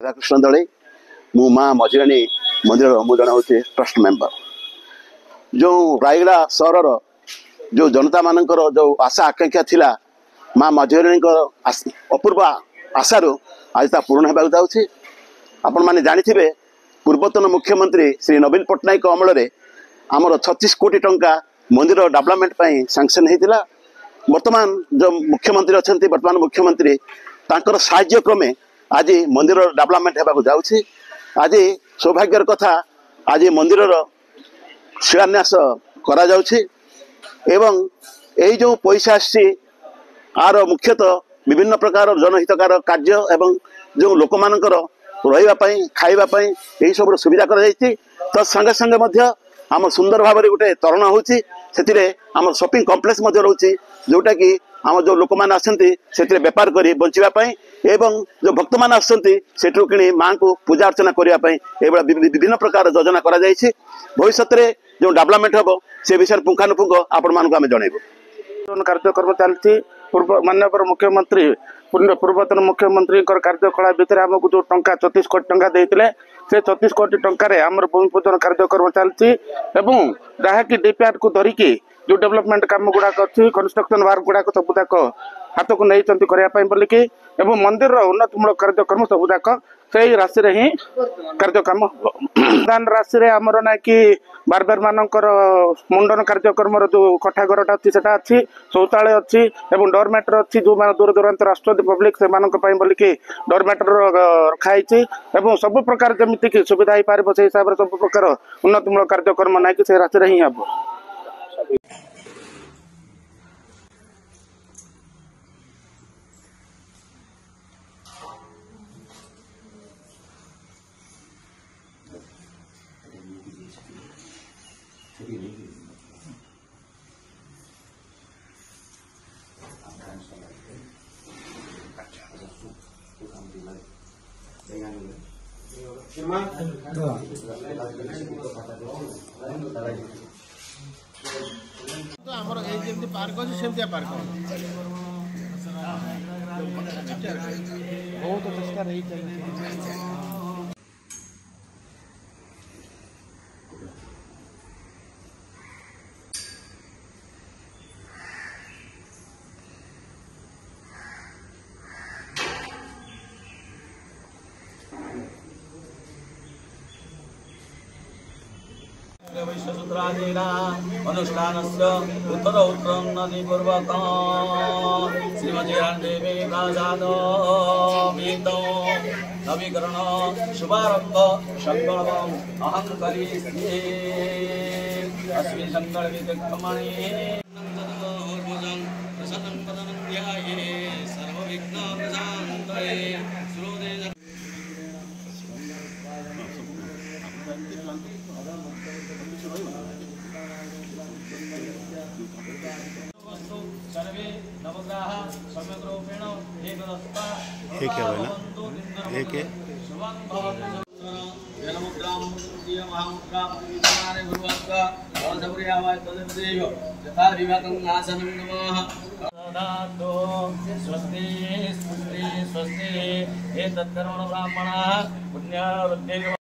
राधाकृष्ण दले मु माँ मझिराणी मंदिर मुझे हूँ ट्रस्ट मेंबर। जो रायगड़ा सहर जो जनता मानकर जो आशा आकांक्षा थिला माँ मझिराणी अपूर्व आशारू आज ता पूर्ण होगा जाऊँगी। आपण मैंने जानी पूर्वतन मुख्यमंत्री श्री नवीन पट्टनायक अमल आमर 36 कोटी टंका मंदिर डेवलपमेंट सैंक्शन होता। वर्तमान जो मुख्यमंत्री अच्छा वर्तमान मुख्यमंत्री तांकर साहाय्य क्रमे आज मंदिर डेवलपमेंट होगा जाऊँगी। आज सौभाग्यर कथा आज मंदिर शिलान्यास करा जाउछि एवं यही जो पैसा आसी आर मुख्यतः विभिन्न प्रकार जनहितकार कार्य एवं जो लोक मानकर रही खावाई यही सब सुविधा कर संगे संगे आम सुंदर भाव में गोटे तरण होची आम शॉपिंग कॉम्प्लेक्स रोचे जोटा कि आम जो लोक मैंने आसते बेपार कर बचापी एवं जो भक्त मैंने आसती कि माँ को पूजा अर्चना करने विभिन्न प्रकार योजना कर भविष्य में जो डेवलपमेंट हम से विषय पुंखानुपुंख आपण मानक आम जनइबू। कार्यक्रम चलती माननीय मुख्यमंत्री पूर्वतन मुख्यमंत्री कार्यकला भितर आमको जो टंका 34 कोटी टंका देते से 34 कोटी टंकार आमर भूमि पूजन कार्यक्रम चलती जहाँकि डीपीआर को धरिकी जो डेवलपमेंट काम गुड़ाक अच्छी कंस्ट्रक्शन वर्क गुड़ाक सबूक हाथ को नहीं करने बोलिकी एवं मंदिर उन्नतिमूलक कार्यक्रम सबूक से राशि ही कार्यक्रम दान राशि आमर ना कि बारबार मानकर मुंडन कार्यक्रम जो कठा घरटा अच्छी से अच्छी शौचालय अच्छी एवं डोरमेटर अच्छी जो दूर दूरांत राष्ट्रपति पब्लिक से बोलिकी डोरमेटर रखाई एवं सब प्रकार जमीक सुविधा हो पार से हिसाब से सब प्रकार उन्नतिमूलक कार्यक्रम ना कि से राशि ही हम तो आमर ये पार्क अच्छे सेमती पार्क बहुत चेष्टा रही अनुष्ठानस्य उत्तरोत्तरनदीपूर्वक श्रीमती नवीकरण शुभारंभ संकल्पम अहं करिष्ये अस्मिन् संकल्पितक्रमणे सर्वे नवग्रह सम्यक रूपेण एकदस्ता एक है ना एक है जलमुद्राम दिय महामुद्राम विचारे गुरुवाक्का औषधपुर्यावाय तदेव यथा विवाकं आसनं नमः दातो स्वस्ति स्वस्ति स्वस्ति एतत् कर्मण ब्राह्मणः पुण्यवृद्धि